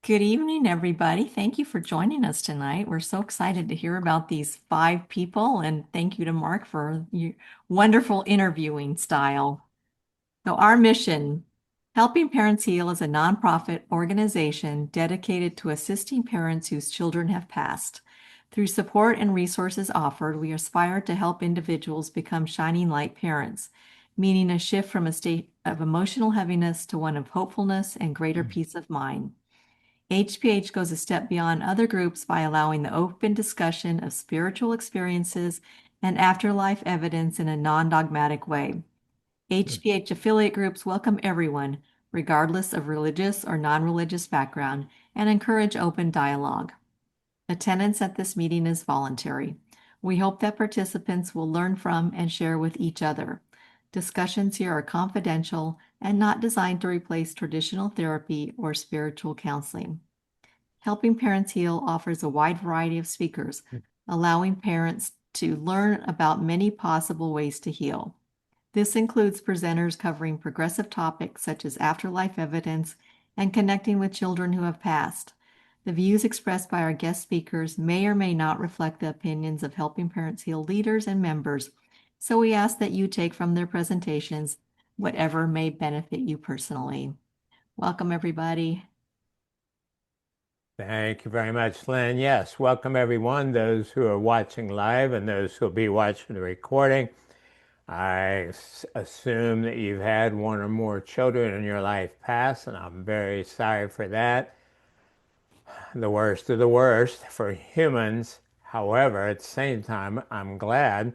Good evening, everybody. Thank you for joining us tonight. We're so excited to hear about these five people, and thank you to Mark for your wonderful interviewing style. So, our mission, Helping Parents Heal, is a nonprofit organization dedicated to assisting parents whose children have passed. Through support and resources offered, we aspire to help individuals become shining light parents, meaning a shift from a state of emotional heaviness to one of hopefulness and greater peace of mind. HPH goes a step beyond other groups by allowing the open discussion of spiritual experiences and afterlife evidence in a non-dogmatic way. HPH affiliate groups welcome everyone, regardless of religious or non-religious background, and encourage open dialogue. Attendance at this meeting is voluntary. We hope that participants will learn from and share with each other. Discussions here are confidential and not designed to replace traditional therapy or spiritual counseling. Helping Parents Heal offers a wide variety of speakers, allowing parents to learn about many possible ways to heal. This includes presenters covering progressive topics such as afterlife evidence and connecting with children who have passed. The views expressed by our guest speakers may or may not reflect the opinions of Helping Parents Heal leaders and members, so we ask that you take from their presentations whatever may benefit you personally. Welcome, everybody. Thank you very much, Lynn. Yes, welcome everyone, those who are watching live and those who will be watching the recording. I assume that you've had one or more children in your life pass, and I'm very sorry for that. The worst of the worst for humans. However, at the same time, I'm glad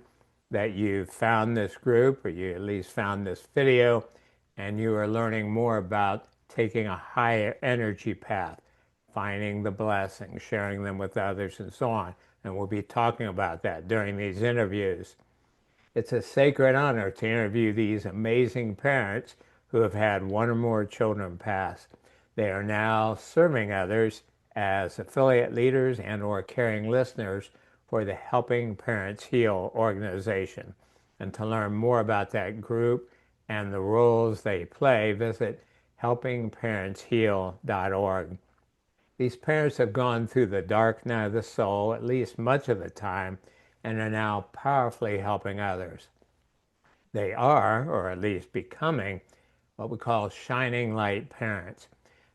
that you found this group, or you at least found this video, and you are learning more about taking a higher energy path, finding the blessings, sharing them with others, and so on. And we'll be talking about that during these interviews. It's a sacred honor to interview these amazing parents who have had one or more children pass. They are now serving others as affiliate leaders and or caring listeners for the Helping Parents Heal organization. And to learn more about that group and the roles they play, visit helpingparentsheal.org. These parents have gone through the dark night of the soul, at least much of the time, and are now powerfully helping others. They are, or at least becoming, what we call shining light parents.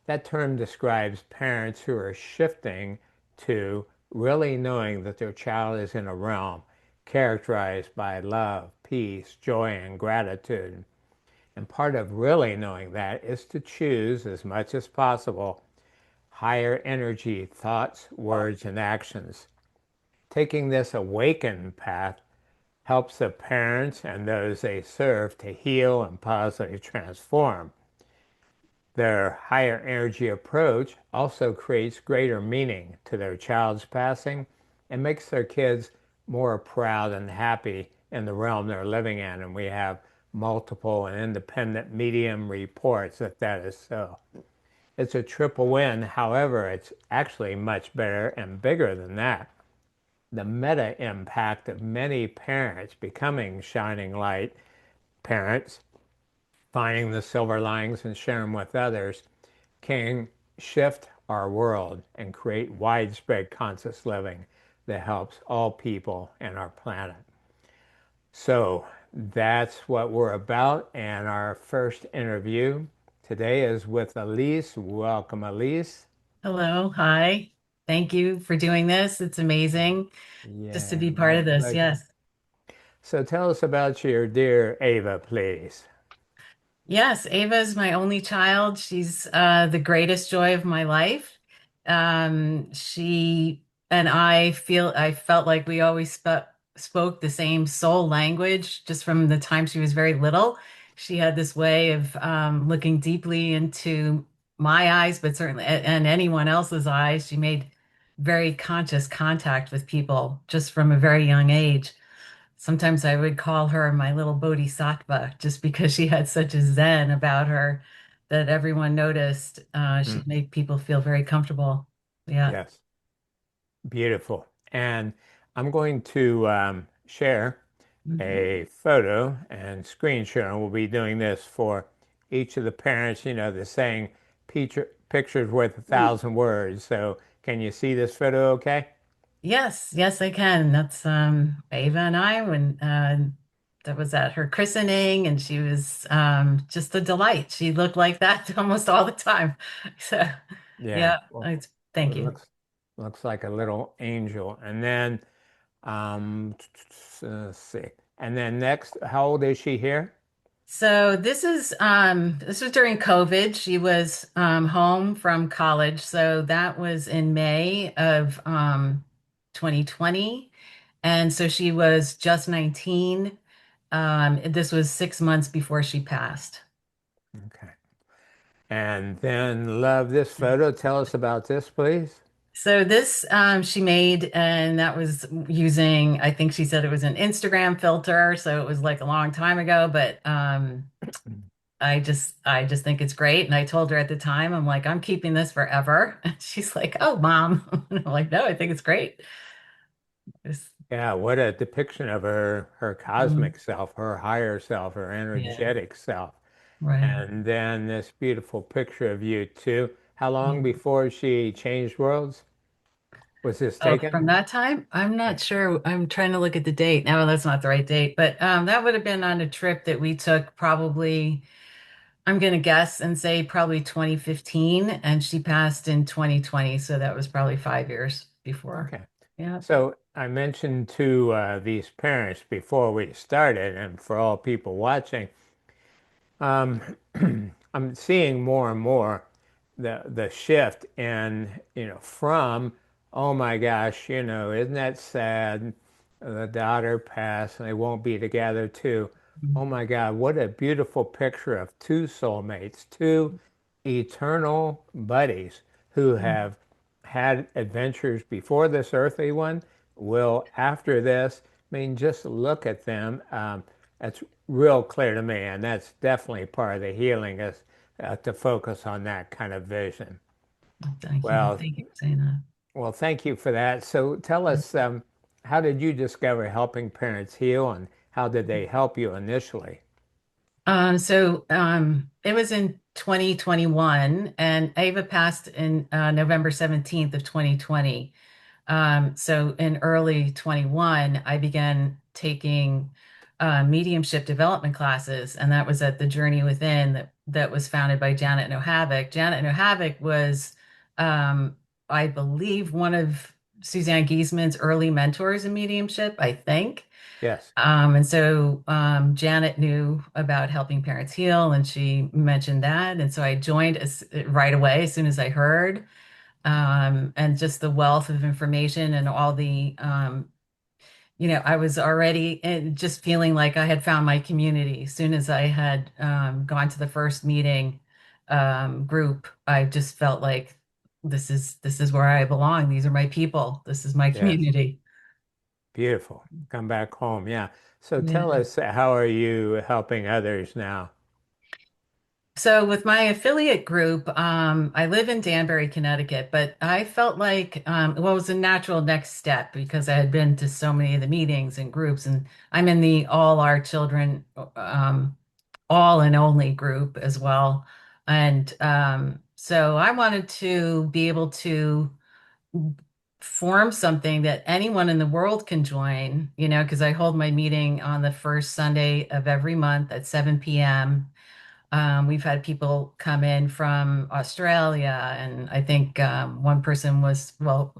That term describes parents who are shifting to really knowing that their child is in a realm characterized by love, peace, joy, and gratitude. And part of really knowing that is to choose, as much as possible, higher energy thoughts, words, and actions. Taking this awakened path helps the parents and those they serve to heal and positively transform. Their higher energy approach also creates greater meaning to their child's passing and makes their kids more proud and happy in the realm they're living in. And we have multiple and independent medium reports that is so. It's a triple win. However, it's actually much better and bigger than that. The meta impact of many parents becoming shining light parents, finding the silver linings and sharing them with others, can shift our world and create widespread conscious living that helps all people and our planet. So that's what we're about. And our first interview today is with Elise. Welcome, Elise. Hello, hi. Thank you for doing this. It's amazing just to Yeah, be part my of this. pleasure. Yes. So tell us about your dear Ava, please. Yes, Ava is my only child. She's the greatest joy of my life. She and I felt like we always spoke the same soul language just from the time she was very little. She had this way of looking deeply into my eyes, but certainly and anyone else's eyes. She made very conscious contact with people just from a very young age. Sometimes I would call her my little bodhisattva just because she had such a zen about her that everyone noticed. She'd Mm, make people feel very comfortable. Yeah. yes, beautiful. And I'm going to share Mhm. a photo and screen share, and we'll be doing this for each of the parents. You know, the saying, picture's worth 1,000 words. So can you see this photo okay? Yes, yes, I can. That's Ava and I when that was at her christening, and she was just a delight. She looked like that almost all the time. So Yeah. yeah, Well, it's, it thank you. looks like a little angel. And then um, let's see. And then next, how old is she here? So this was during COVID. She was home from college. So that was in May of 2020. And so she was just 19. This was 6 months before she passed. Okay. And then love this photo. Tell us about this, please. So this she made, and that was using, I think she said it was an Instagram filter, so it was like a long time ago, but I just think it's great. And I told her at the time, I'm like, I'm keeping this forever. And she's like, oh, mom. And I'm like, no, I think it's great. It's, Yeah, what a depiction of her mm, cosmic self, her higher self, her yeah, energetic self. right. And then this beautiful picture of you too. How Yeah. long before she changed worlds was this Oh, taken? from that time, I'm not sure. I'm trying to look at the date. No, that's not the right date, but that would have been on a trip that we took probably, I'm going to guess and say probably 2015, and she passed in 2020. So that was probably 5 years before. Okay. Yeah. So I mentioned to these parents before we started, and for all people watching, um, I'm seeing more and more the shift in, from, oh my gosh, isn't that sad? The daughter passed and they won't be together too. Oh my God, what a beautiful picture of two soulmates, two eternal buddies who have had adventures before this earthly one, will after this. I mean, just look at them. That's real clear to me, and that's definitely part of the healing is to focus on that kind of vision. Thank you. Well, Thank you for saying that. well, thank you for that. So tell us, how did you discover helping parents heal, and how did they help you initially? It was in 2021, and Ava passed in November 17th of 2020. So in early 21, I began taking mediumship development classes, and that was at the Journey Within that was founded by Janet Nohavec. Janet Nohavec was, um, I believe, one of Suzanne Giesman's early mentors in mediumship, I think. Yes, Janet knew about helping parents heal, and she mentioned that. And so I joined right away as soon as I heard. And just the wealth of information and all I was already just feeling like I had found my community. As soon as I had gone to the first meeting group, I just felt like this is where I belong. These are my people. This is my yes, community. beautiful. Come back home. Yeah. So tell Yeah. us, how are you helping others now? So with my affiliate group, I live in Danbury, Connecticut, but I felt like well, it was a natural next step because I had been to so many of the meetings and groups, and I'm in the All Our Children, all and only group as well. And so I wanted to be able to form something that anyone in the world can join, because I hold my meeting on the first Sunday of every month at 7 p.m. We've had people come in from Australia, and I think one person was, well,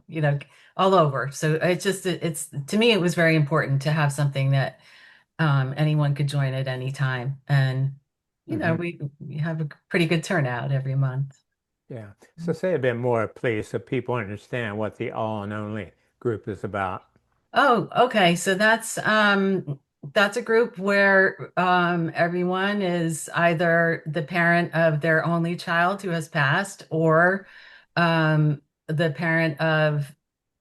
all over. So it's to me, it was very important to have something that anyone could join at any time. And, Hmm. we have a pretty good turnout every month. Yeah. So say a bit more, please, so people understand what the all and only group is about. Oh, okay. So that's a group where everyone is either the parent of their only child who has passed or the parent of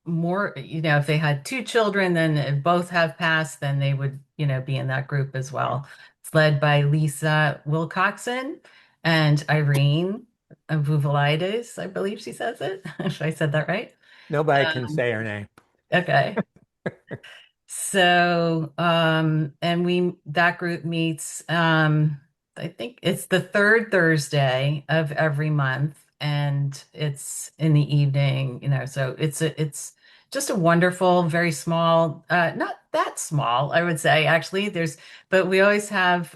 more, if they had two children, then if both have passed, then they would, be in that group as well. It's led by Lisa Wilcoxon and Irene Vuvalides, I believe she says it. If I said that right. Nobody can Um, say her name. okay. So, and that group meets, I think it's the third Thursday of every month, and it's in the evening, so it's just a wonderful, very small, not that small, I would say, actually. But we always have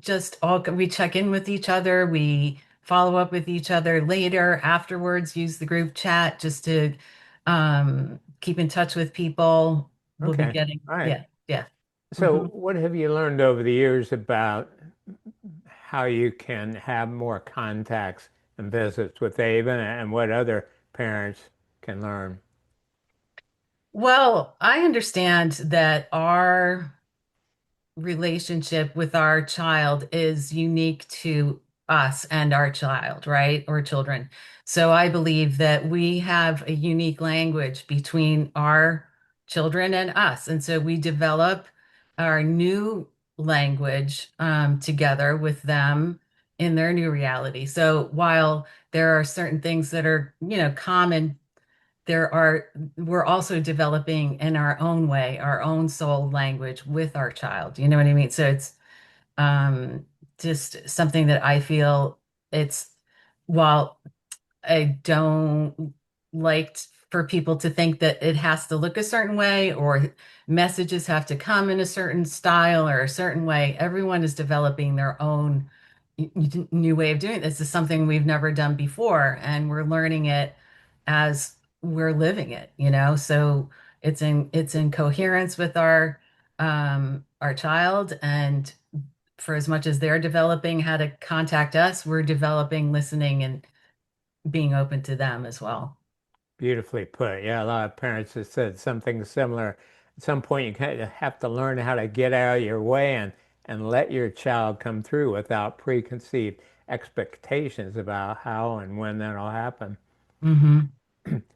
just all we check in with each other, we follow up with each other later, afterwards, use the group chat just to keep in touch with people. We'll be Okay. getting, All right. yeah, yeah. So, hmm what have you learned over the years about how you can have more contacts and visits with Ava and what other parents can learn? Well, I understand that our relationship with our child is unique to us and our child, right? Or children. So I believe that we have a unique language between our children and us. And so we develop our new language together with them in their new reality. So while there are certain things that are, common, we're also developing in our own way, our own soul language with our child. You know what I mean? So it's um just something that I feel it's while I don't like for people to think that it has to look a certain way or messages have to come in a certain style or a certain way. Everyone is developing their own new way of doing this. This is something we've never done before, and we're learning it as we're living it. So it's in coherence with our child, and for as much as they're developing how to contact us, we're developing listening and being open to them as well. Beautifully put. Yeah, a lot of parents have said something similar. At some point, you kind of have to learn how to get out of your way and let your child come through without preconceived expectations about how and when that'll happen. hmm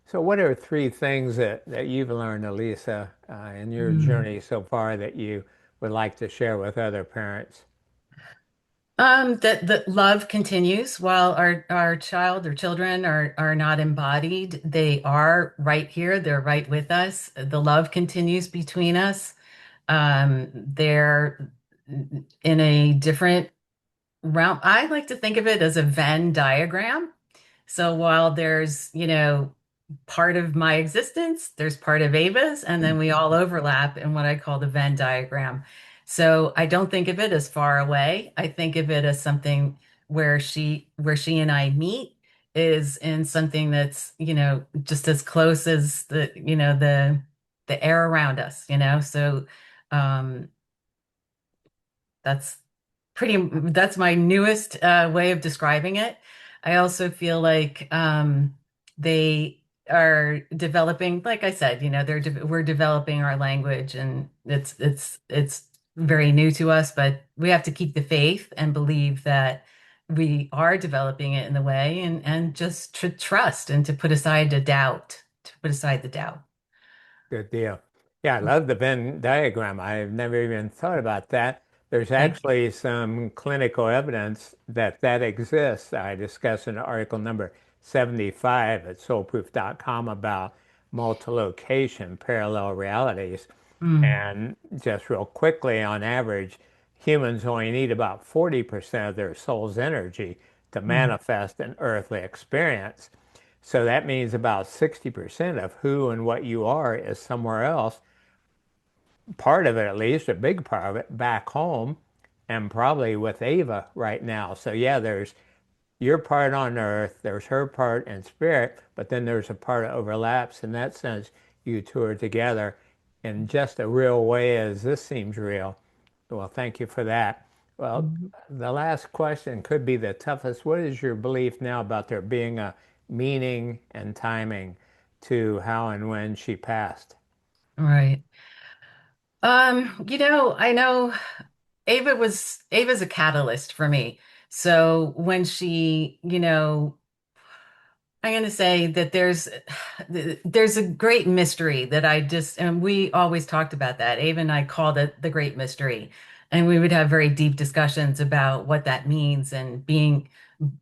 So, what are three things that you've learned, Elisa, in your journey so far that you would like to share with other parents? That love continues while our child or children are not embodied. They are right here. They're right with us. The love continues between us. They're in a different realm. I like to think of it as a Venn diagram. So while there's, part of my existence, there's part of Ava's, and then we all overlap in what I call the Venn diagram. So I don't think of it as far away. I think of it as something where she and I meet is in something that's, just as close as the air around us. So um that's that's my newest way of describing it. I also feel like they are developing, like I said, we're developing our language, and it's very new to us, but we have to keep the faith and believe that we are developing it in the way, and just to trust and to put aside the doubt. Good deal. Yeah, I love the Venn diagram. I've never even thought about that. There's Thank you. actually some clinical evidence that that exists. I discuss in article number 75 at soulproof.com about multi-location parallel realities. Mm, And just real quickly, on average, humans only need about 40% of their soul's energy to mm, manifest an earthly experience. So that means about 60% of who and what you are is somewhere else, part of it at least, a big part of it back home, and probably with Ava right now. So yeah, there's your part on earth, there's her part in spirit, but then there's a part that overlaps. In that sense, you two are together in just a real way as this seems real. Well, thank you for that. Well, mm. the last question could be the toughest. What is your belief now about there being a meaning and timing to how and when she passed? Right. I know Ava's a catalyst for me. So when I'm going to say that there's a great mystery that and we always talked about that. Ava and I called it the great mystery. And we would have very deep discussions about what that means and being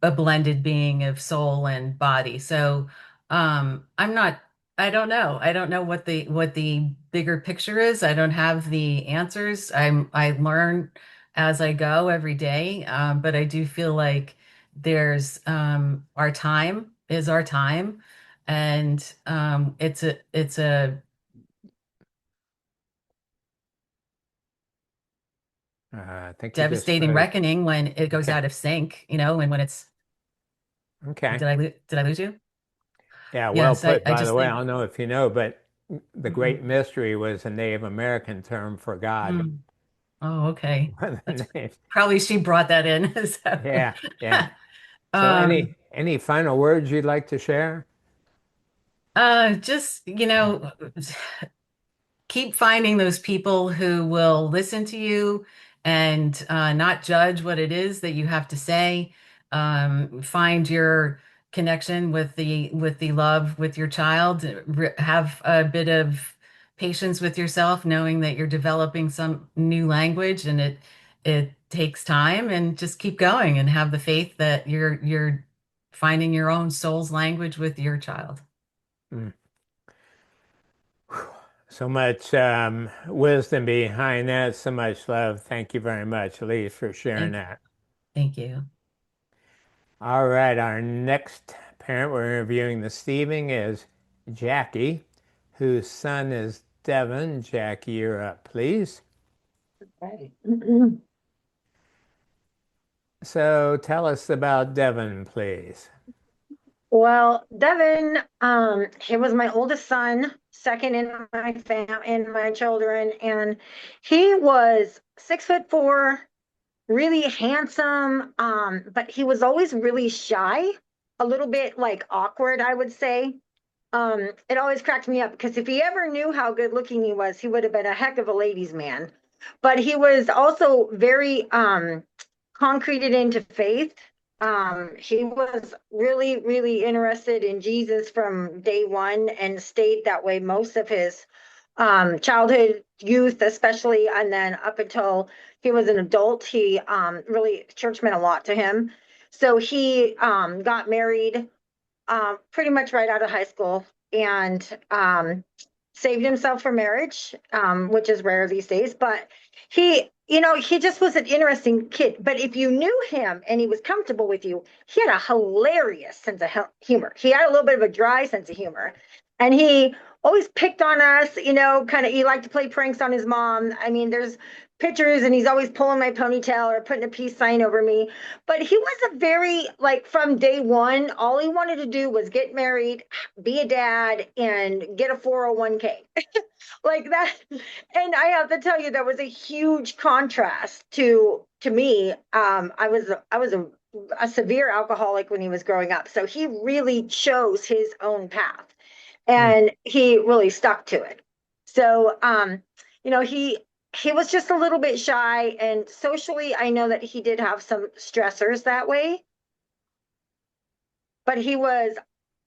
a blended being of soul and body. So I'm not I don't know. I don't know what the bigger picture is. I don't have the answers. I learn as I go every day. But I do feel like there's our time is our time, and it's a I think you just devastating froze. reckoning when it goes Okay. out of sync, you know, and when it's Okay. did I lose you? Yeah, well Yes, put, I by the just way. I think. don't know if you know, but the Mhm. Great Mystery was a Native American term for God. Mm. Oh, okay. One of That's the names. probably she brought that in. So, Yeah, yeah. So um, any final words you'd like to share? just, keep finding those people who will listen to you and not judge what it is that you have to say. Find your connection with the love with your child. Have a bit of patience with yourself, knowing that you're developing some new language and it takes time, and just keep going and have the faith that you're finding your own soul's language with your child. Mm. So much wisdom behind that, so much love. Thank you very much, Elise, for sharing Thank, that. thank you. All right, our next parent we're interviewing this evening is Jackie, whose son is Devin. Jackie, you're up, please. Right. So tell us about Devin, please. Well, Devin, he was my oldest son, second in my children, and he was 6'4", really handsome, but he was always really shy, a little bit like awkward, I would say. It always cracked me up because if he ever knew how good looking he was, he would have been a heck of a ladies' man. But he was also very concreted into faith. He was really, really interested in Jesus from day one and stayed that way most of his childhood, youth, especially, and then up until he was an adult. He really, church meant a lot to him. So he got married pretty much right out of high school and saved himself for marriage, which is rare these days. But he just was an interesting kid. But if you knew him and he was comfortable with you, he had a hilarious sense of humor. He had a little bit of a dry sense of humor. And he always picked on us, kind of, he liked to play pranks on his mom. I mean, there's pictures and he's always pulling my ponytail or putting a peace sign over me. But he was a very, like, from day one, all he wanted to do was get married, be a dad, and get a 401k. Like that. And I have to tell you, that was a huge contrast to me. I was a severe alcoholic when he was growing up. So he really chose his own path Mm. and he really stuck to it. So he was just a little bit shy, and socially I know that he did have some stressors that way, but he was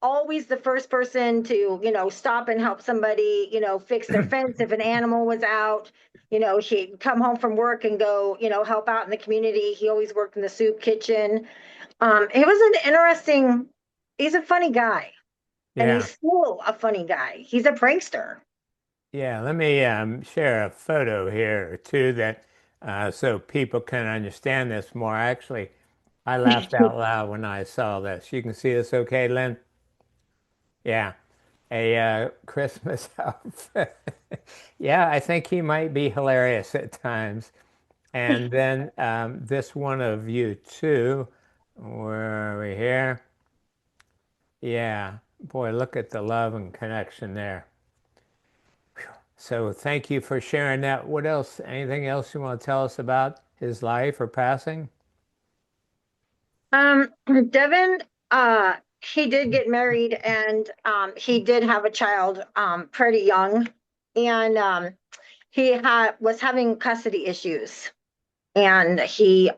always the first person to stop and help somebody fix their fence if an animal was out. He'd come home from work and go help out in the community. He always worked in the soup kitchen. He was an interesting, he's a funny guy, and Yeah, he's still a funny guy. He's a prankster. yeah. Let me share a photo here or two that so people can understand this more. Actually, I laughed out loud when I saw this. You can see this okay, Lynn? Yeah, a Christmas outfit. Yeah, I think he might be hilarious at times. And then this one of you too. Where are we here? Yeah, boy, look at the love and connection there. So thank you for sharing that. What else? Anything else you want to tell us about his life or passing? Devin, he did get married and he did have a child pretty young, and he was having custody issues, and he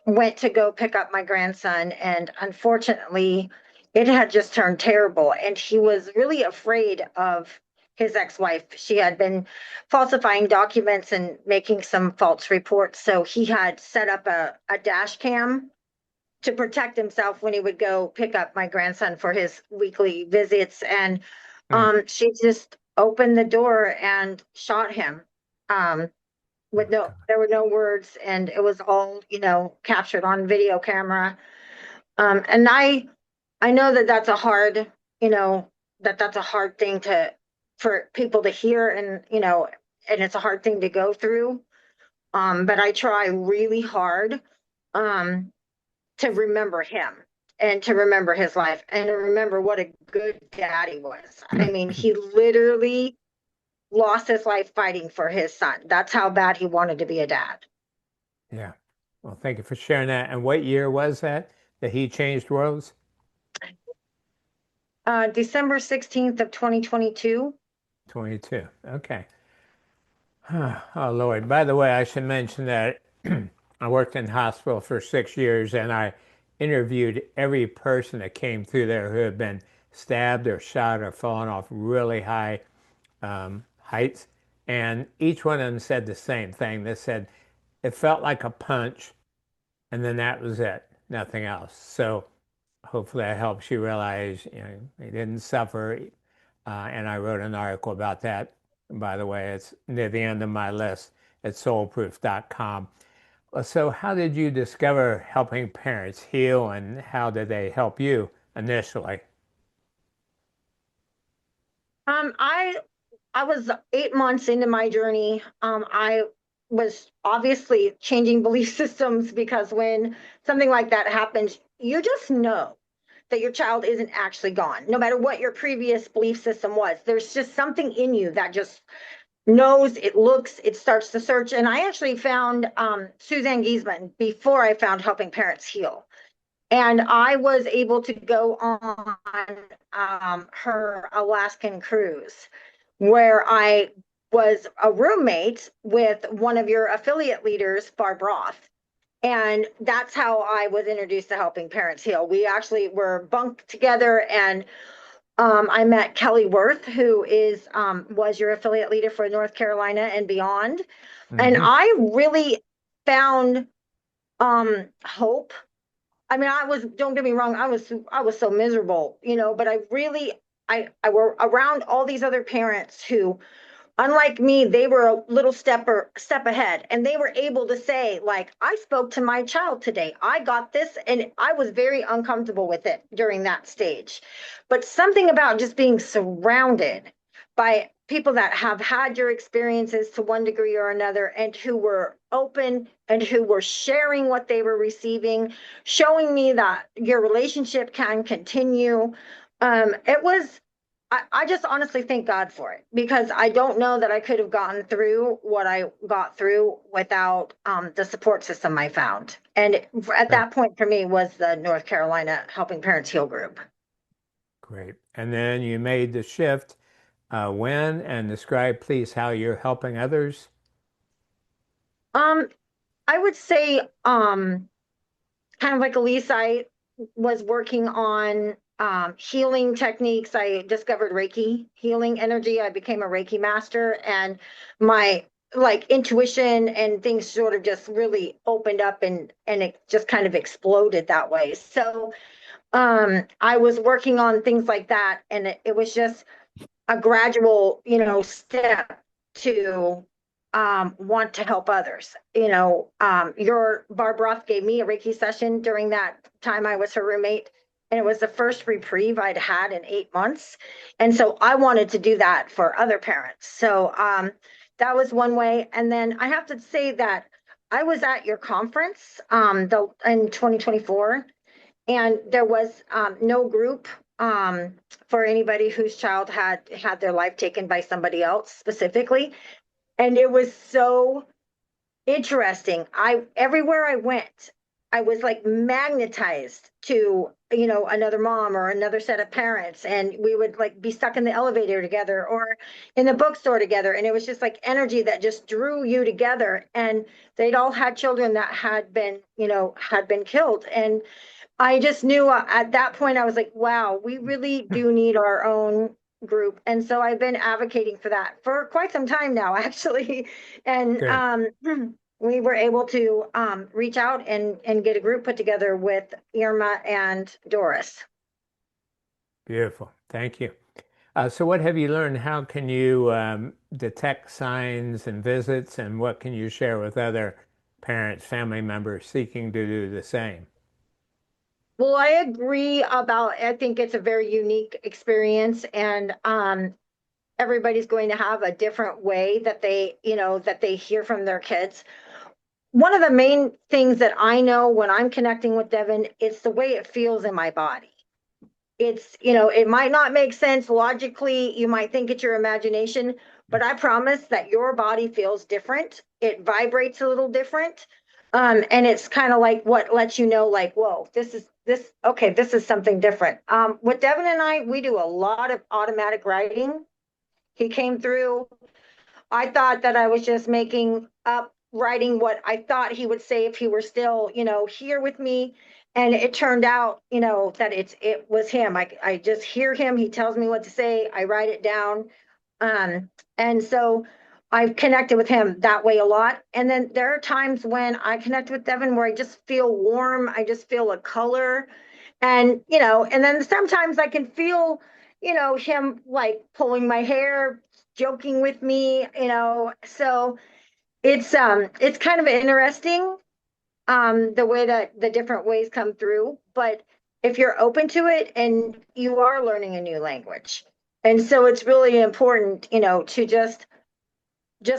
went to go pick up my grandson, and unfortunately it had just turned terrible, and he was really afraid of his ex-wife. She had been falsifying documents and making some false reports, so he had set up a dash cam to protect himself when he would go pick up my grandson for his weekly visits. And Mm, she just opened the door and shot him. Um, with Oh, God. there were no words, and it was all, captured on video camera. And I know that that's a hard, that's a hard thing for people to hear, and, and it's a hard thing to go through. But I try really hard, um, to remember him and to remember his life and to remember what a good dad he was. I mean, he literally lost his life fighting for his son. That's how bad he wanted to be a dad. Yeah. Well, thank you for sharing that. And what year was that he changed worlds? December 16th of 2022. 22. Okay. Oh, Lord. By the way, I should mention that I worked in hospital for 6 years, and I interviewed every person that came through there who had been stabbed or shot or fallen off really high heights. And each one of them said the same thing. They said it felt like a punch, and then that was it, nothing else. So hopefully that helps you realize, they didn't suffer. And I wrote an article about that. By the way, it's near the end of my list at soulproof.com. So how did you discover helping parents heal, and how did they help you initially? I was 8 months into my journey. I was obviously changing belief systems, because when something like that happens, you just know that your child isn't actually gone, no matter what your previous belief system was. There's just something in you that just knows, it looks, it starts to search. And I actually found Suzanne Giesman before I found Helping Parents Heal. And I was able to go on her Alaskan cruise, where I was a roommate with one of your affiliate leaders, Barb Roth. And that's how I was introduced to Helping Parents Heal. We actually were bunked together, and I met Kelly Worth, who was your affiliate leader for North Carolina and beyond. And I really found hope. I mean, don't get me wrong, I was so miserable, but I were around all these other parents who, unlike me, they were a little step ahead, and they were able to say, like, I spoke to my child today, I got this. And I was very uncomfortable with it during that stage. But something about just being surrounded by people that have had your experiences to one degree or another, and who were open and who were sharing what they were receiving, showing me that your relationship can continue. It was I just honestly thank God for it, because I don't know that I could have gotten through what I got through without the support system I found. And at Great. that point for me was the North Carolina Helping Parents Heal group. Great. And then you made the shift. When, and describe, please, how you're helping others. Um, I would say, kind of like Elise, I was working on healing techniques. I discovered Reiki healing energy. I became a Reiki master, and my like intuition and things sort of just really opened up, and it just kind of exploded that way. So I was working on things like that, and it was just a gradual, step to want to help others. Your Barb Roth gave me a Reiki session during that time I was her roommate, and it was the first reprieve I'd had in 8 months. And so I wanted to do that for other parents. So that was one way. And then I have to say that I was at your conference in 2024, and there was no group for anybody whose child had their life taken by somebody else specifically. And it was so interesting. Everywhere I went, I was like magnetized to, another mom or another set of parents. And we would like be stuck in the elevator together or in the bookstore together. And it was just like energy that just drew you together. And they'd all had children that had been killed. And I just knew at that point, I was like, wow, we really do need our own group. And so I've been advocating for that for quite some time now, actually. And Good. we were able to reach out and get a group put together with Irma and Doryce. Beautiful. Thank you. So what have you learned? How can you detect signs and visits, and what can you share with other parents, family members seeking to do the same? Well, I agree about, I think it's a very unique experience, and everybody's going to have a different way that that they hear from their kids. One of the main things that I know when I'm connecting with Devin, it's the way it feels in my body. It might not make sense logically. You might think it's your imagination, but I promise that your body feels different. It vibrates a little different. And it's kind of like what lets you know, like, whoa, okay, this is something different. With Devin and I, we do a lot of automatic writing. He came through. I thought that I was just making up, writing what I thought he would say if he were still, here with me. And it turned out, that it was him. I just hear him. He tells me what to say. I write it down. And so I've connected with him that way a lot. And then there are times when I connect with Devin where I just feel warm. I just feel a color. And then sometimes I can feel, him like pulling my hair, joking with me, so it's kind of interesting, the way that the different ways come through, but if you're open to it and you are learning a new language. And so it's really important, to just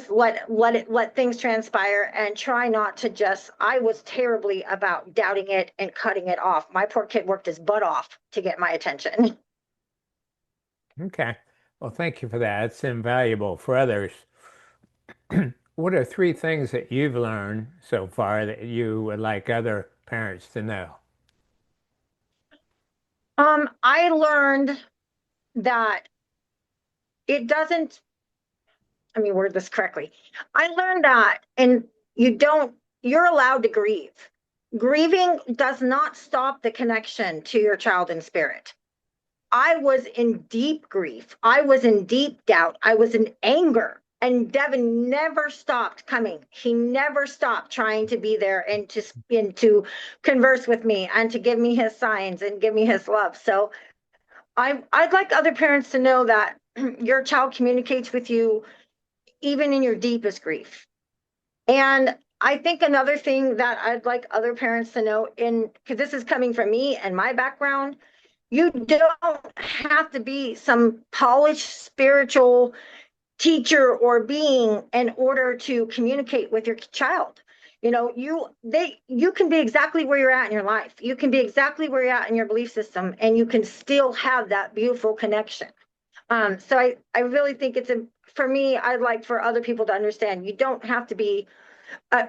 let things transpire and try not to just, I was terribly about doubting it and cutting it off. My poor kid worked his butt off to get my attention. Okay. Well, thank you for that. It's invaluable for others. What are three things that you've learned so far that you would like other parents to know? I learned that it doesn't, let me word this correctly. I learned that, and you're allowed to grieve. Grieving does not stop the connection to your child in spirit. I was in deep grief. I was in deep doubt. I was in anger. And Devin never stopped coming. He never stopped trying to be there and to converse with me and to give me his signs and give me his love. So I'd like other parents to know that your child communicates with you even in your deepest grief. And I think another thing that I'd like other parents to know, in because this is coming from me and my background, you don't have to be some polished spiritual teacher or being in order to communicate with your child. You can be exactly where you're at in your life. You can be exactly where you're at in your belief system, and you can still have that beautiful connection. So I really think for me, I'd like for other people to understand you don't have to be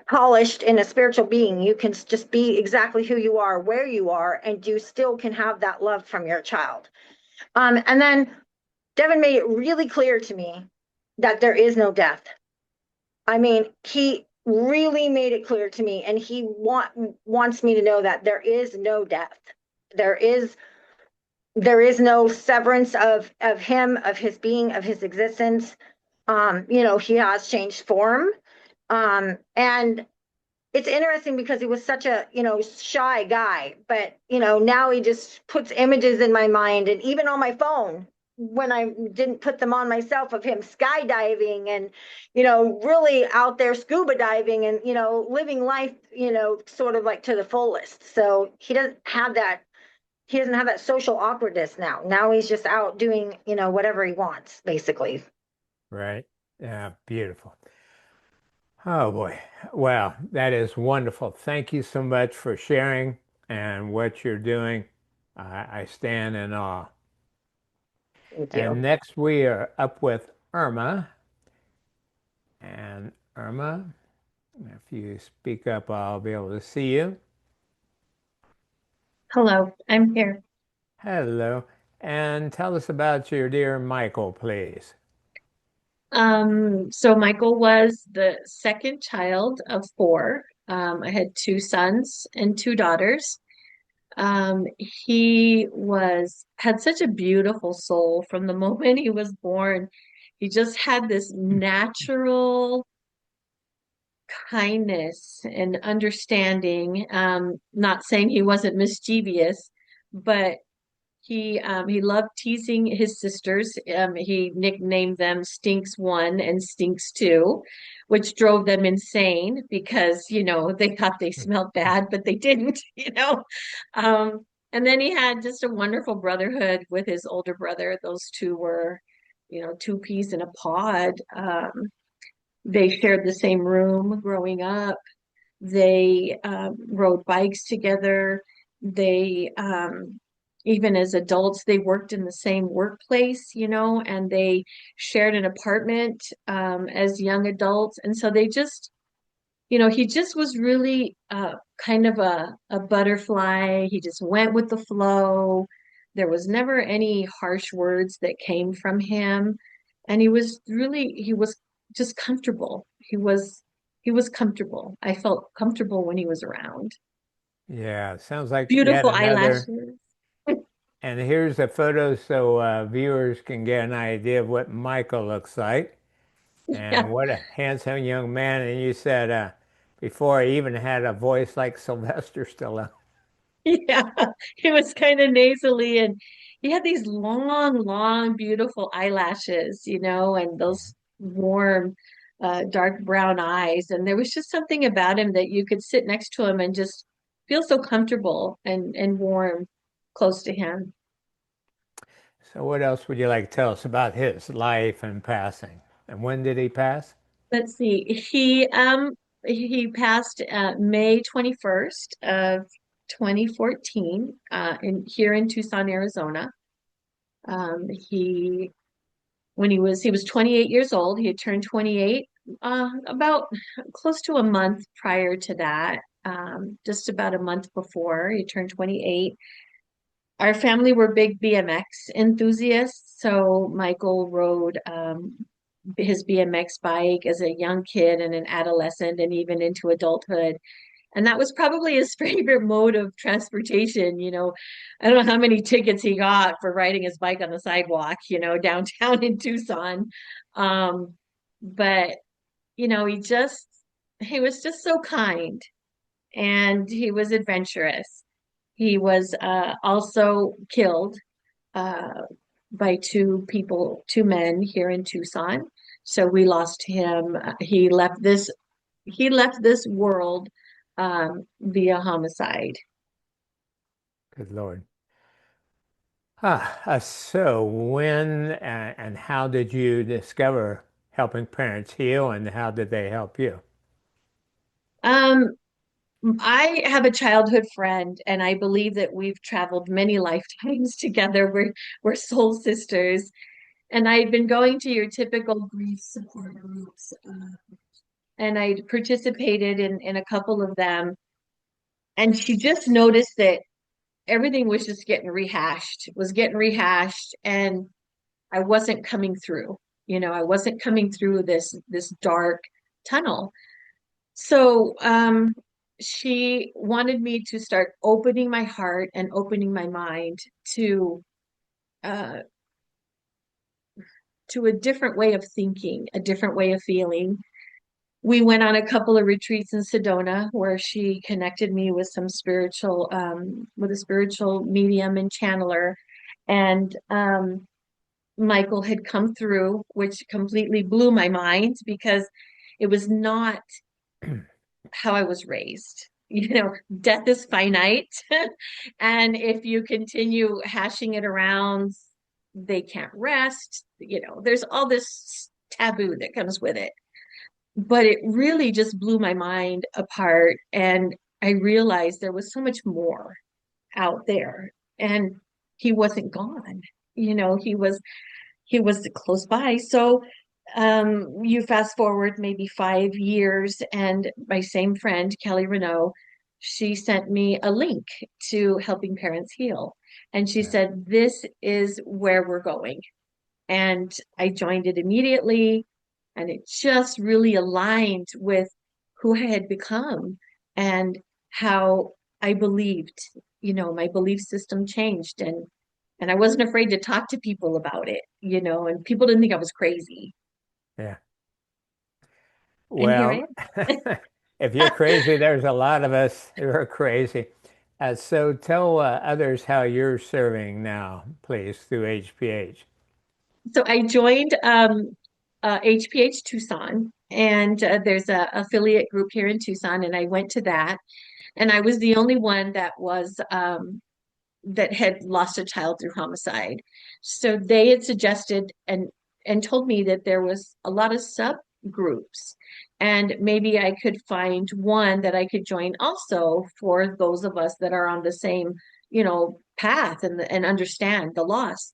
polished in a spiritual being. You can just be exactly who you are, where you are, and you still can have that love from your child. And then Devin made it really clear to me that there is no death. I mean, he really made it clear to me, and he wants me to know that there is no death. There is no severance of him, of his being, of his existence. He has changed form. And it's interesting because he was such a, shy guy, but, now he just puts images in my mind, and even on my phone when I didn't put them on myself, of him skydiving and, really out there scuba diving and, living life, sort of like to the fullest. So he doesn't have that social awkwardness now. Now he's just out doing, whatever he wants, basically. Right? Yeah, beautiful. Oh boy. Well, that is wonderful. Thank you so much for sharing and what you're doing. I stand in awe. Thank And you. next we are up with Irma. And Irma, if you speak up, I'll be able to see you. Hello, I'm here. Hello. And tell us about your dear Michael, please. So Michael was the second child of four. I had two sons and two daughters. He had such a beautiful soul from the moment he was born. He just had this natural kindness and understanding. Not saying he wasn't mischievous, but He loved teasing his sisters. He nicknamed them Stinks 1 and Stinks 2, which drove them insane because, they thought they smelled bad, but they didn't, Um, and then he had just a wonderful brotherhood with his older brother. Those two were, two peas in a pod. They shared the same room growing up. They rode bikes together. They, even as adults, they worked in the same workplace, and they shared an apartment as young adults. And so they just, he just was really kind of a butterfly. He just went with the flow. There was never any harsh words that came from him. And he was just comfortable. He was comfortable. I felt comfortable when he was around. Yeah, sounds like yet Beautiful another. eyelashes. And here's a photo so viewers can get an idea of what Michael looks like. And Yeah. what a handsome young man. And you said before he even had a voice like Sylvester Stallone. Yeah, he was kind of nasally and he had these long, long, beautiful eyelashes, and those warm, dark brown eyes. And there was just something about him that you could sit next to him and just feel so comfortable and warm close to him. So what else would you like to tell us about his life and passing? And when did he pass? Let's see. He passed May 21st of 2014 here in Tucson, Arizona. He when he was 28 years old. He had turned 28 about close to a month prior to that, just about a month before he turned 28. Our family were big BMX enthusiasts, so Michael rode his BMX bike as a young kid and an adolescent and even into adulthood. And that was probably his favorite mode of transportation. I don't know how many tickets he got for riding his bike on the sidewalk, downtown in Tucson. Um, but, he was just so kind and he was adventurous. He was also killed uh, by two men here in Tucson. So we lost him. He left this world via homicide. Good Lord. So when and how did you discover helping parents heal and how did they help you? Um, I have a childhood friend, and I believe that we've traveled many lifetimes together. We're soul sisters, and I had been going to your typical grief support groups, and I participated in a couple of them. And she just noticed that everything was just getting rehashed, and I wasn't coming through. I wasn't coming through this dark tunnel. So she wanted me to start opening my heart and opening my mind uh, to a different way of thinking, a different way of feeling. We went on a couple of retreats in Sedona where she connected me with with a spiritual medium and channeler. And Michael had come through, which completely blew my mind because it was not how I was raised. Death is finite. And if you continue hashing it around, they can't rest. There's all this taboo that comes with it. But it really just blew my mind apart. And I realized there was so much more out there. And he wasn't gone. He was close by. So you fast forward maybe 5 years, and my same friend, Kelly Renault, she sent me a link to Helping Parents Heal. And she Yeah. said, "This is where we're going." And I joined it immediately, and it just really aligned with who I had become and how I believed. My belief system changed, and I wasn't afraid to talk to people about it, and people didn't think I was crazy. Yeah. And here I Well, if you're am. crazy, there's a lot of us who are crazy. So tell others how you're serving now, please, through HPH. So I joined HPH Tucson, and there's a affiliate group here in Tucson, and I went to that, and I was the only one that had lost a child through homicide. So they had suggested and told me that there was a lot of subgroups, and maybe I could find one that I could join also for those of us that are on the same, path and understand the loss.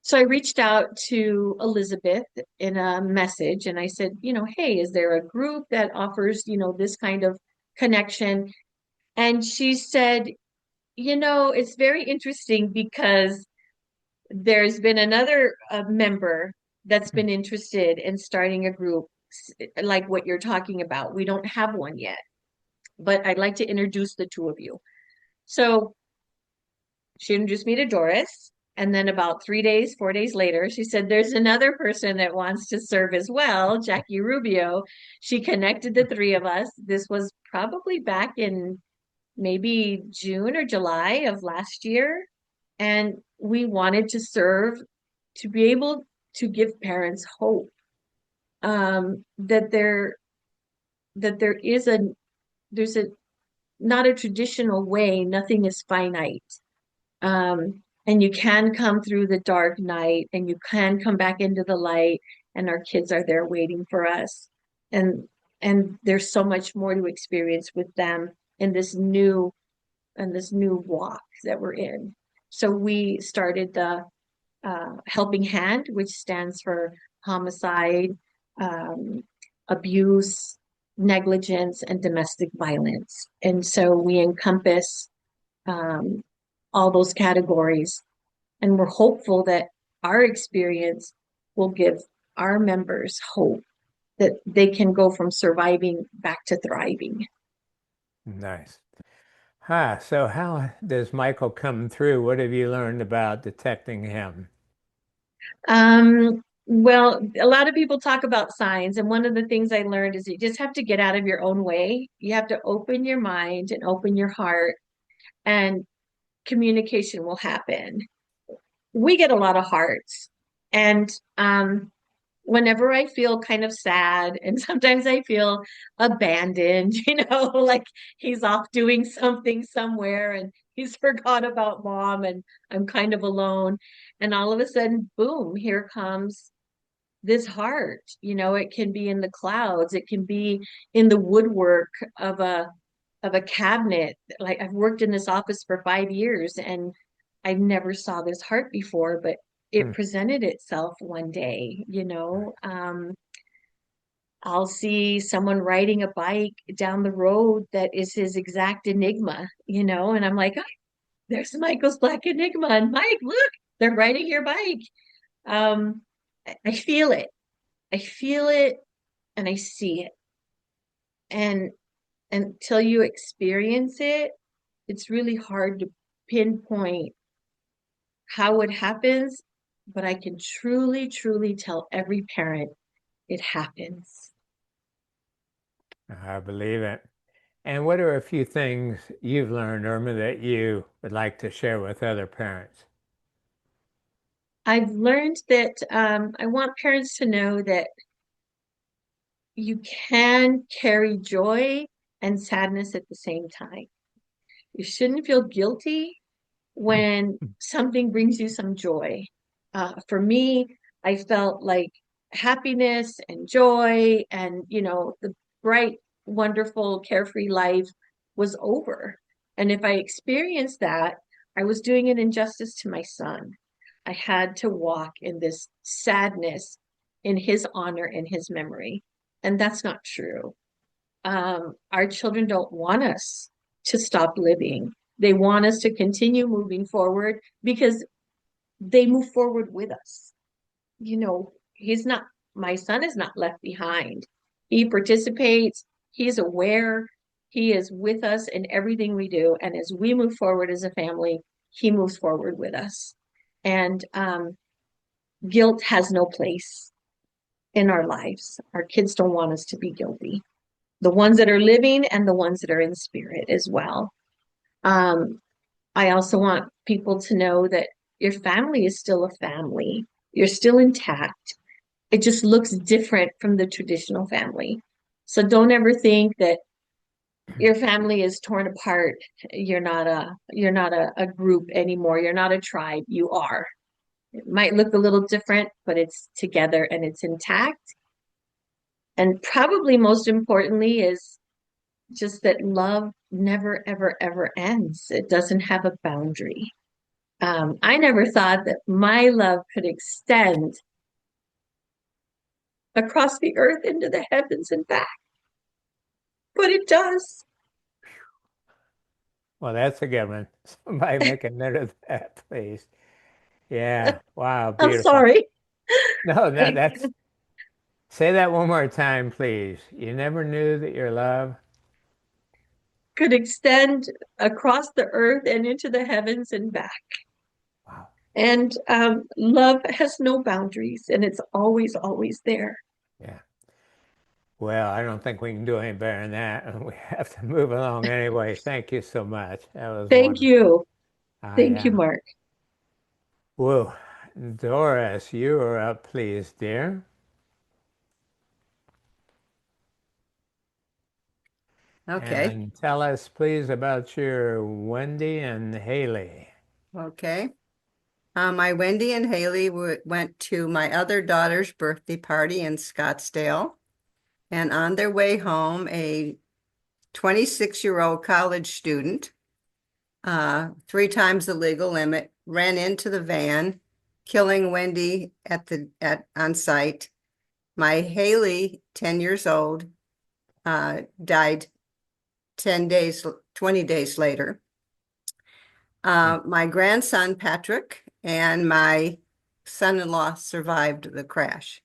So I reached out to Elizabeth in a message and I said, hey, is there a group that offers, this kind of connection? And she said, it's very interesting because there's been another member that's been interested in starting a group like what you're talking about. We don't have one yet, but I'd like to introduce the two of you. So she introduced me to Doryce. And then about 3 days, 4 days later, she said, there's another person that wants to serve as well, Jackie Rubio. She connected the three of us. This was probably back in maybe June or July of last year. And we wanted to serve to be able to give parents hope that there's a not a traditional way, nothing is finite. And you can come through the dark night and you can come back into the light, and our kids are there waiting for us. And there's so much more to experience with them in this new walk that we're in. So we started the Helping Hand, which stands for homicide, abuse, negligence, and domestic violence. And so we encompass all those categories. And we're hopeful that our experience will give our members hope that they can go from surviving back to thriving. Nice. So how does Michael come through? What have you learned about detecting him? Well, a lot of people talk about signs, and one of the things I learned is you just have to get out of your own way. You have to open your mind and open your heart, and communication will happen. We get a lot of hearts, and whenever I feel kind of sad, and sometimes I feel abandoned, like he's off doing something somewhere and he's forgot about mom and I'm kind of alone. And all of a sudden, boom, here comes this heart. It can be in the clouds, it can be in the woodwork of a cabinet. Like I've worked in this office for 5 years and I never saw this heart before, but it presented itself one day. I'll see someone riding a bike down the road that is his exact enigma, and I'm like, oh, there's Michael's Black Enigma. And Mike, look, they're riding your bike. Um, I feel it. I feel it and I see it. And until you experience it, it's really hard to pinpoint how it happens, but I can truly, truly tell every parent it happens. I believe it. And what are a few things you've learned, Irma, that you would like to share with other parents? I've learned that I want parents to know that you can carry joy and sadness at the same time. You shouldn't feel guilty when something brings you some joy. For me, I felt like happiness and joy and, the bright, wonderful, carefree life was over. And if I experienced that, I was doing an injustice to my son. I had to walk in this sadness in his honor and his memory. And that's not true. Our children don't want us to stop living. They want us to continue moving forward because they move forward with us. My son is not left behind. He participates, he's aware, he is with us in everything we do. And as we move forward as a family, he moves forward with us. And guilt has no place in our lives. Our kids don't want us to be guilty. The ones that are living and the ones that are in spirit as well. Um, I also want people to know that your family is still a family. You're still intact. It just looks different from the traditional family. So don't ever think that your family is torn apart. You're not a group anymore. You're not a tribe. You are. It might look a little different, but it's together and it's intact. And probably most importantly is just that love never, ever, ever ends. It doesn't have a boundary. I never thought that my love could extend across the earth into the heavens and back, but it does. Well, that's a good one. Somebody make a note of that, please. Yeah. Wow. I'm Beautiful. sorry. No, Thank that's, you. say that one more time, please. You never knew that your love. Could extend across the earth and into the heavens and back. Wow. And love has no boundaries, and it's always, always there. Yeah. Well, I don't think we can do any better than that. We have to move along anyway. Thank you so much. That was Thank wonderful. you. Thank you, Yeah. Mark. Whoa. Doris, you are up, please, dear. Okay. And tell us, please, about your Wendy and Haley. Okay. My Wendy and Haley went to my other daughter's birthday party in Scottsdale. And on their way home, a 26-year-old college student, 3 times the legal limit, ran into the van, killing Wendy on site. My Haley, 10 years old, died 20 days later. My grandson, Patrick, and my son-in-law survived the crash.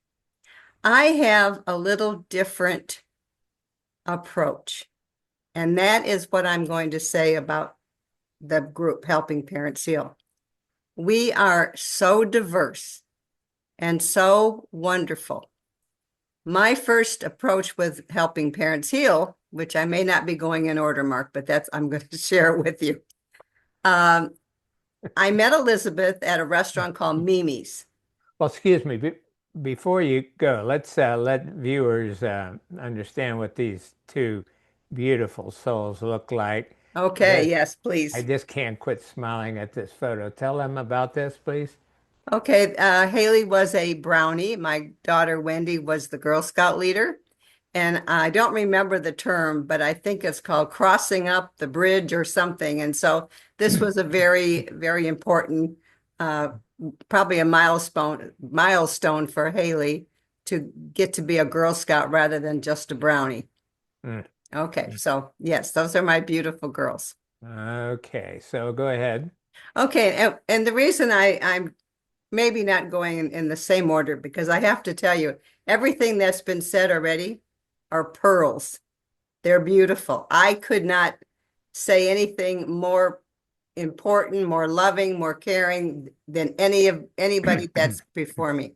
I have a little different approach, and that is what I'm going to say about the group Helping Parents Heal. We are so diverse and so wonderful. My first approach with Helping Parents Heal, which I may not be going in order, Mark, but I'm going to share it with you. I met Elizabeth at a restaurant called Mimi's. Well, excuse me. Before you go, let's let viewers understand what these two beautiful souls look like. Okay, yes, please. I just can't quit smiling at this photo. Tell them about this, please. Okay, Haley was a brownie. My daughter Wendy was the Girl Scout leader. And I don't remember the term, but I think it's called crossing up the bridge or something. And so this was a very, very important, probably a milestone for Haley to get to be a Girl Scout rather than just a brownie. Okay, so yes, those are my beautiful girls. Okay, so go ahead. Okay, and the reason I'm maybe not going in the same order, because I have to tell you, everything that's been said already are pearls. They're beautiful. I could not say anything more important, more loving, more caring than anybody that's before me.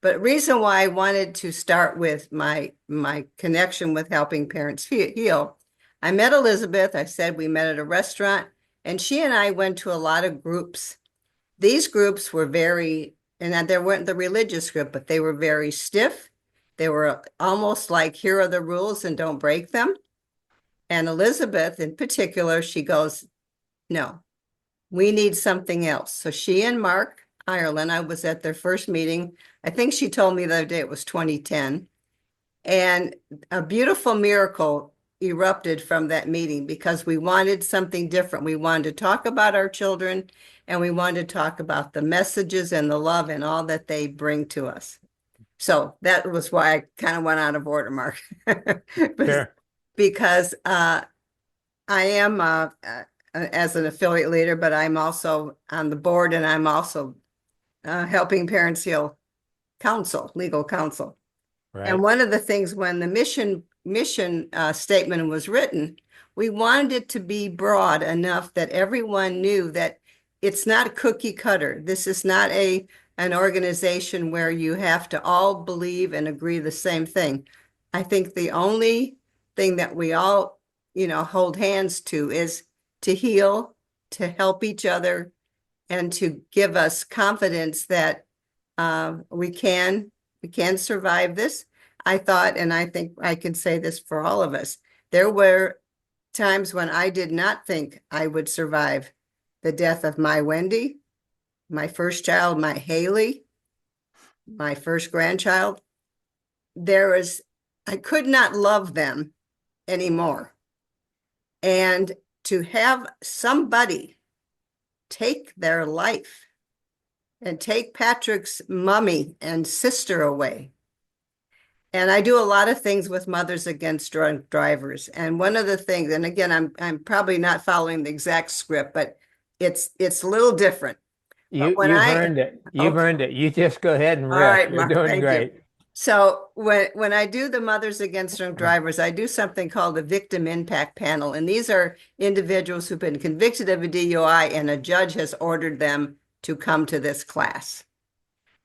But reason why I wanted to start with my connection with Helping Parents Heal, I met Elizabeth. I said we met at a restaurant, and she and I went to a lot of groups. These groups were and they weren't the religious group, but they were very stiff. They were almost like, here are the rules and don't break them. And Elizabeth in particular, she goes, no, we need something else. So she and Mark Ireland, I was at their first meeting. I think she told me the other day it was 2010. And a beautiful miracle erupted from that meeting because we wanted something different. We wanted to talk about our children, and we wanted to talk about the messages and the love and all that they bring to us. So that was why I kind of went out of order, Mark. Sure. Because I am as an affiliate leader, but I'm also on the board, and I'm also Helping Parents Heal legal counsel. Right. And one of the things when the mission statement was written, we wanted it to be broad enough that everyone knew that it's not a cookie cutter. This is not an organization where you have to all believe and agree the same thing. I think the only thing that we all, hold hands to is to heal, to help each other, and to give us confidence that we can survive this. I thought, and I think I can say this for all of us, there were times when I did not think I would survive the death of my Wendy, my first child, my Haley, my first grandchild. I could not love them anymore. And to have somebody take their life and take Patrick's mommy and sister away. And I do a lot of things with Mothers Against Drunk Drivers. And one of the things, and again, I'm probably not following the exact script, but it's a little different. You've earned it. You've earned it. You just go ahead and All rip. right, You're Mark, doing thank great. you. So when I do the Mothers Against Drunk Drivers, I do something called the Victim Impact Panel. And these are individuals who've been convicted of a DUI and a judge has ordered them to come to this class.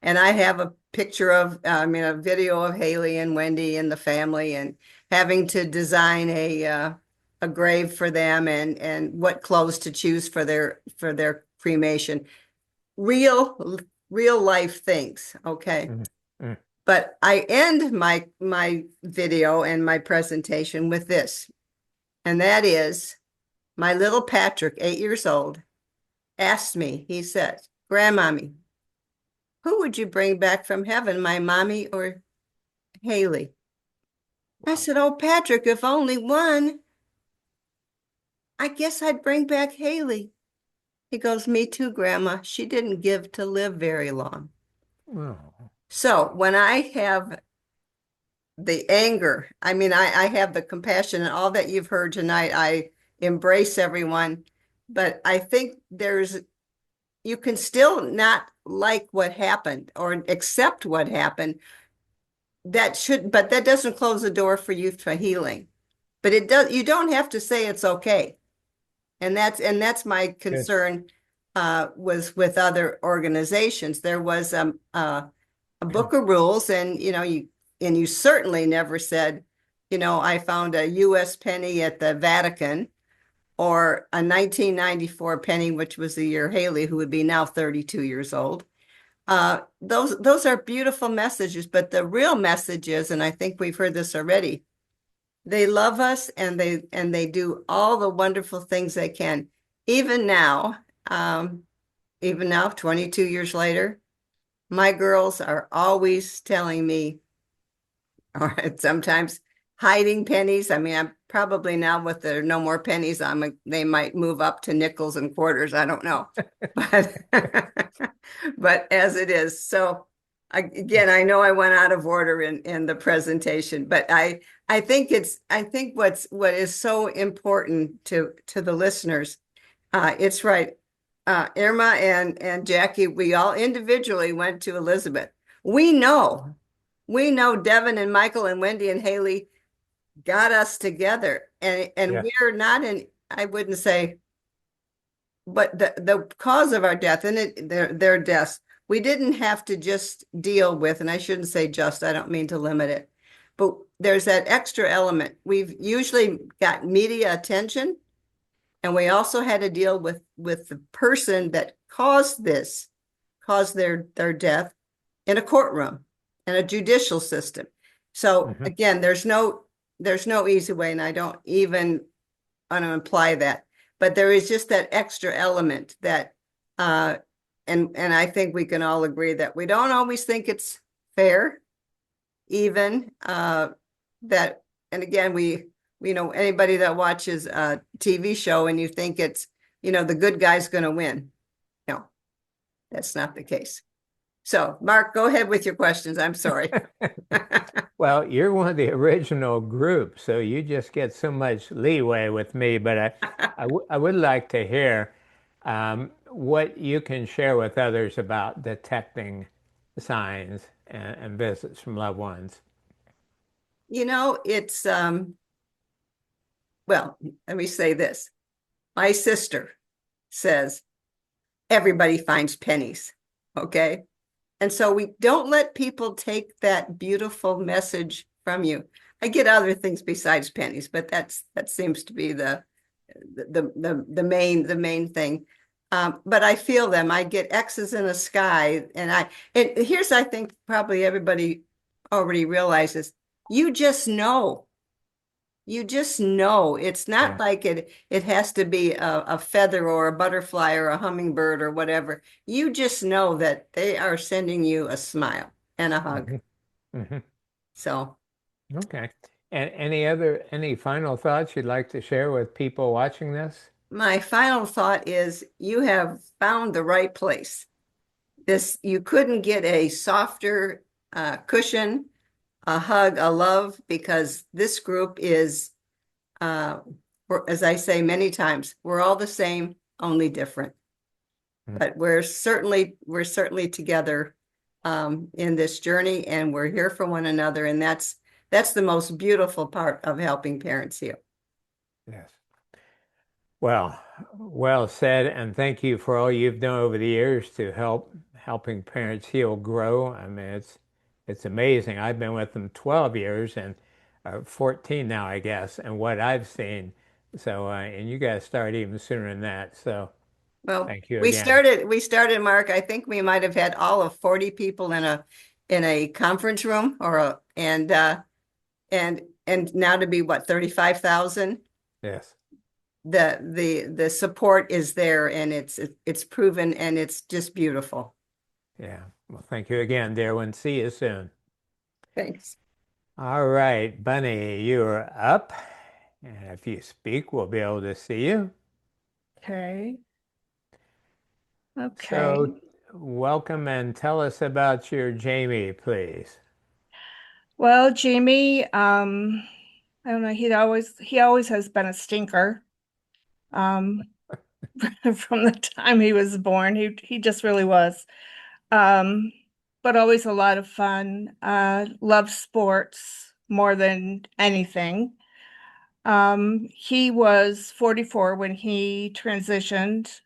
And I have a picture of, a video of Haley and Wendy and the family, and having to design a grave for them, and what clothes to choose for their cremation. Real life things, okay? Mm-hmm. But I end my video and my presentation with this, and that is my little Patrick, 8 years old, asked me, he said, "Grandmommy, who would you bring back from heaven, my mommy or Haley?" I said, "Oh, Patrick, if only one, I guess I'd bring back Haley." He goes, "Me too, Grandma. She didn't give to live very long." Oh. So when I have the anger, I have the compassion, and all that you've heard tonight, I embrace everyone. But I think you can still not like what happened or accept what happened. But that doesn't close the door for you for healing. But you don't have to say it's okay. And that's my concern was with other organizations. There was a book of rules, and you certainly never said, I found a US penny at the Vatican, or a 1994 penny, which was the year Haley, who would be now 32 years old. Those are beautiful messages, but the real message is, and I think we've heard this already, they love us, and they do all the wonderful things they can. Even now, 22 years later, my girls are always telling me, or sometimes hiding pennies. I'm probably now, with there no more pennies, they might move up to nickels and quarters. I don't know, but as it is. So again, I know I went out of order in the presentation, but I think what is so important to the listeners. It's right. Irma and Jackie, we all individually went to Elizabeth. We know Devin and Michael and Wendy and Haley got us together, and Yeah. we're not in, I wouldn't say, but the cause of our death and their deaths, we didn't have to just deal with, and I shouldn't say just, I don't mean to limit it, but there's that extra element. We've usually got media attention, and we also had to deal with the person that caused their death in a courtroom, in a judicial system. So again, there's no easy way, and I don't even want to imply that, but there is just that extra element that, and I think we can all agree that we don't always think it's fair, even that, and again, we anybody that watches a TV show and you think it's, the good guy's going to win. No, that's not the case. So, Mark, go ahead with your questions. I'm sorry. Well, you're one of the original group, so you just get so much leeway with me. But I would like to hear what you can share with others about detecting signs and visits from loved ones. It's, well, let me say this. My sister says, everybody finds pennies, okay? And so we don't let people take that beautiful message from you. I get other things besides pennies, but that seems to be the the main thing. But I feel them. I get X's in the sky, and here's, I think probably everybody already realizes, you just know. You just know. It's not Yeah. like it has to be a feather or a butterfly or a hummingbird or whatever. You just know that they are sending you a smile and a hug. Mhm. Mhm. So Okay. And any final thoughts you'd like to share with people watching this? my final thought is you have found the right place. You couldn't get a softer cushion, a hug, a love, because this group is, as I say many times, we're all the same, only different. Mm. But we're certainly together in this journey, and we're here for one another, and that's the most beautiful part of helping parents heal. Yes. Well, well said, and thank you for all you've done over the years to helping parents heal grow. I mean, it's amazing. I've been with them 12 years and 14 now, I guess, and what I've seen. So, and you guys started even sooner than that. So, Well, thank you we again. started, Mark. I think we might have had all of 40 people in a conference room and now to be what, 35,000? Yes. The support is there, and it's proven, and it's just beautiful. Yeah. Well, thank you again, dear one. See you soon. Thanks. All right, Bunnee, you're up. And if you speak, we'll be able to see you. Okay. Okay. So, welcome and tell us about your Jamie, please. Well, Jamie, I don't know, he always has been a stinker. Um, from the time he was born, he just really was. Um, but always a lot of fun. Loves sports more than anything. He was 44 when he transitioned.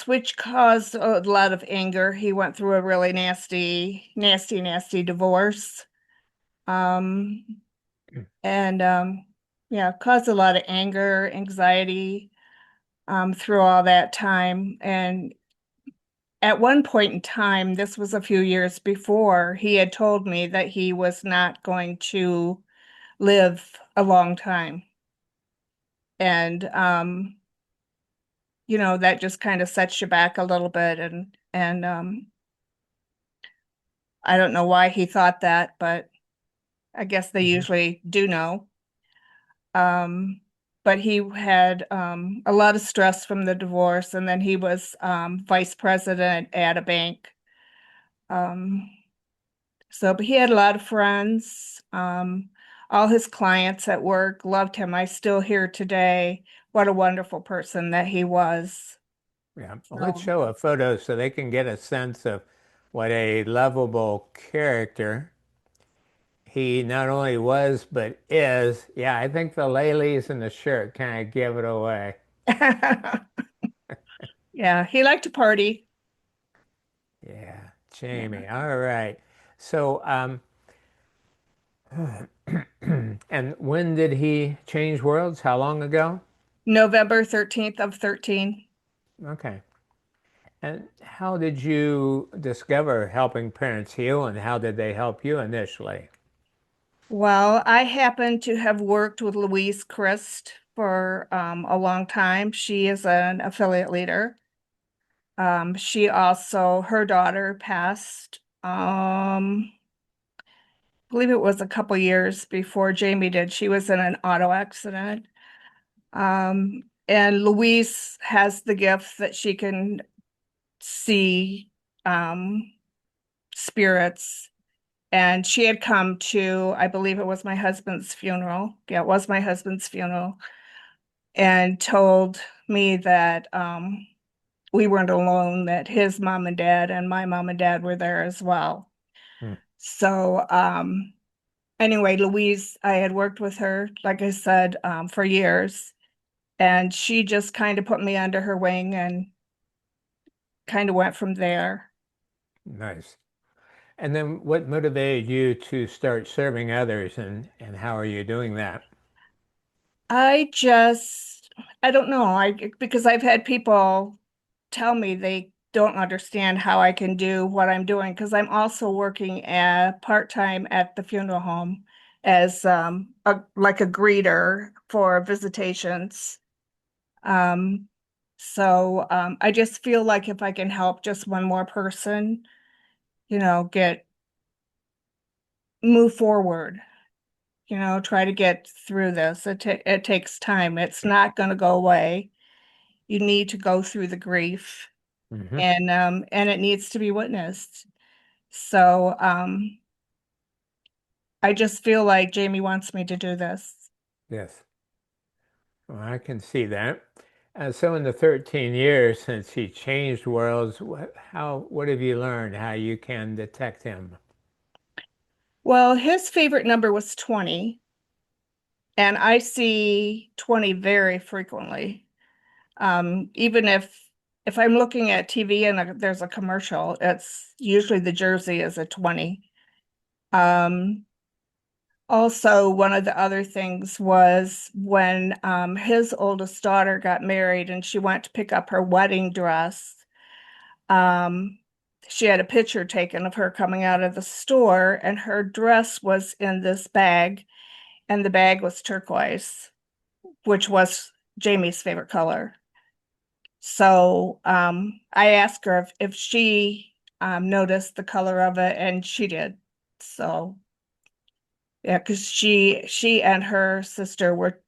Which caused a lot of anger. He went through a really nasty divorce. Um, and yeah, caused a lot of anger, anxiety, through all that time. And at one point in time, this was a few years before, he had told me that he was not going to live a long time. And that just kind of sets you back a little bit, and I don't know why he thought that, but I guess they usually do know. Um, but he had a lot of stress from the divorce, and then he was vice president at a bank. Um, but he had a lot of friends. All his clients at work loved him. I still hear today what a wonderful person that he was. Yeah, well, let's show a photo so they can get a sense of what a lovable character he not only was, but is. Yeah, I think the Lalies and the shirt kind of give it away. Yeah, he liked to party. Yeah, Jamie. All right. So, and when did he change worlds? How long ago? November 13th of 13. Okay. And how did you discover helping parents heal, and how did they help you initially? Well, I happen to have worked with Louise Crist for a long time. She is an affiliate leader. Her daughter passed, I believe it was a couple years before Jamie did. She was in an auto accident. And Louise has the gift that she can see spirits. And she had come to, I believe it was my husband's funeral. Yeah, it was my husband's funeral. And told me that we weren't alone, that his mom and dad and my mom and dad were there as well. Hmm. So anyway, Louise, I had worked with her, like I said, for years. And she just kind of put me under her wing and kind of went from there. Nice. And then what motivated you to start serving others and how are you doing that? I just, I don't know. Because I've had people tell me they don't understand how I can do what I'm doing because I'm also working at part-time at the funeral home as like a greeter for visitations. Um, I just feel like if I can help just one more person, get move forward, try to get through this. It takes time. It's not going to go away. You need to go through the grief Hmm. and it needs to be witnessed. So I just feel like Jamie wants me to do this. Yes. Well, I can see that. So in the 13 years since he changed worlds, what have you learned how you can detect him? Well, his favorite number was 20, and I see 20 very frequently. Even if I'm looking at TV and there's a commercial, it's usually the jersey is a 20. Um, Also, one of the other things was when his oldest daughter got married and she went to pick up her wedding dress. Um, she had a picture taken of her coming out of the store, and her dress was in this bag, and the bag was turquoise, which was Jamie's favorite color. So I asked her if she noticed the color of it, and she did. So yeah, because she and her sister were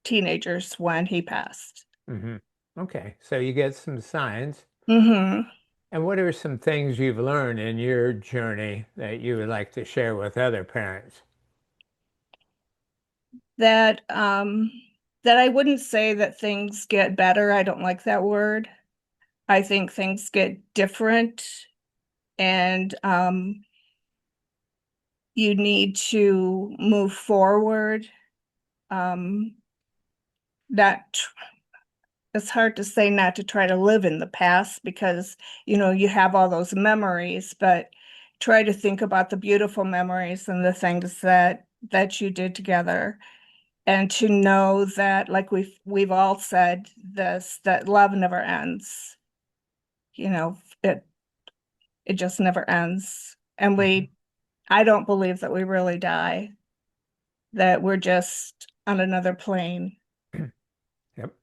teenagers when he passed. Hmm. Okay, so you get some signs. Hmm. And what are some things you've learned in your journey that you would like to share with other parents? That that I wouldn't say that things get better. I don't like that word. I think things get different, and you need to move forward. Um, not It's hard to say not to try to live in the past because you have all those memories, but try to think about the beautiful memories and the things that you did together, and to know that, like we've all said this, that love never ends. you know it it just never ends, and Mhm. I don't believe that we really die, that we're just on another plane. Yep.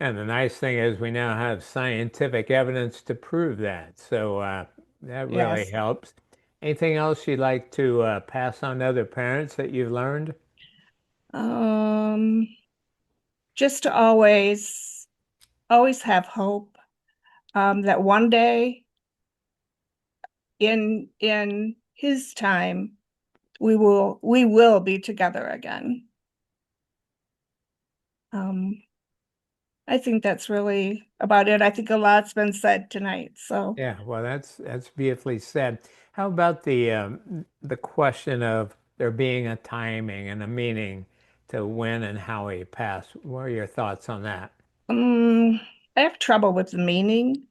And the nice thing is we now have scientific evidence to prove that. So that really Yes. helps. Anything else you'd like to pass on to other parents that you've learned? um just to always have hope, that one day in his time we will be together again. um I think that's really about it. I think a lot's been said tonight, so Yeah, well, that's beautifully said. How about the question of there being a timing and a meaning to when and how he passed? What are your thoughts on that? um I have trouble with the meaning.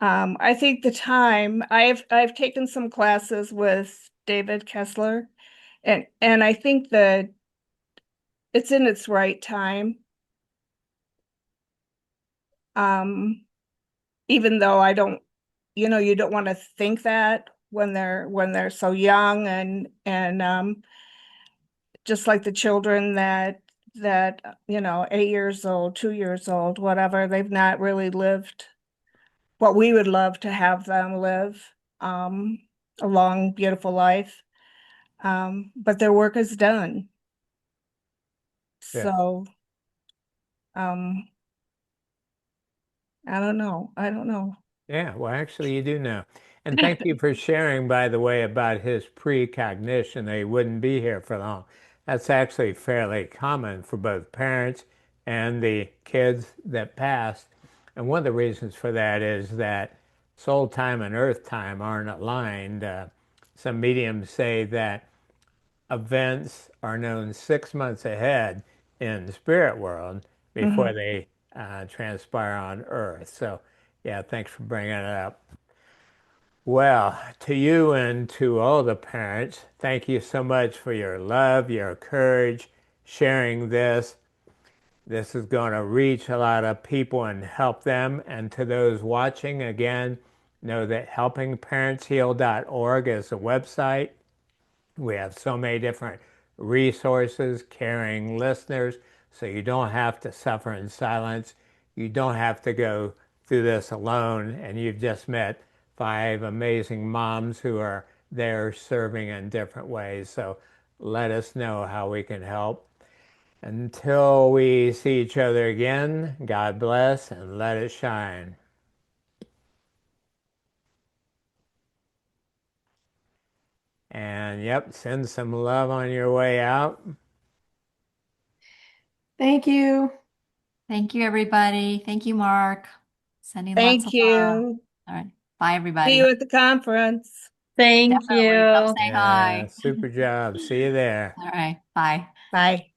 I think the time, I've taken some classes with David Kessler, and I think that it's in its right time. Um, Even though I don't, you don't want to think that when they're so young, and just like the children that 8 years old, 2 years old, whatever, they've not really lived what we would love to have them live, um, a long, beautiful life. But their work is done. Yes. So um, I don't know. I don't know. Yeah, well, actually, you do know. And thank you for sharing, by the way, about his precognition that he wouldn't be here for long. That's actually fairly common for both parents and the kids that passed. And one of the reasons for that is that soul time and earth time aren't aligned. Some mediums say that events are known 6 months ahead in the spirit world before Mhm. they transpire on earth. So, yeah, thanks for bringing it up. Well, to you and to all the parents, thank you so much for your love, your courage, sharing this. This is going to reach a lot of people and help them. And to those watching, again, know that helpingparentsheal.org is the website. We have so many different resources, caring listeners, so you don't have to suffer in silence. You don't have to go through this alone. And you've just met 5 amazing moms who are there serving in different ways. So let us know how we can help. Until we see each other again, God bless and let it shine. And yep, send some love on your way out. Thank you. Thank you, everybody. Thank you, Mark. Sending lots Thank of love. you. All right. Bye, See everybody. you at the conference. Thank Definitely. Come you. say Yeah, hi. super job. See you there. All right. Bye. Bye.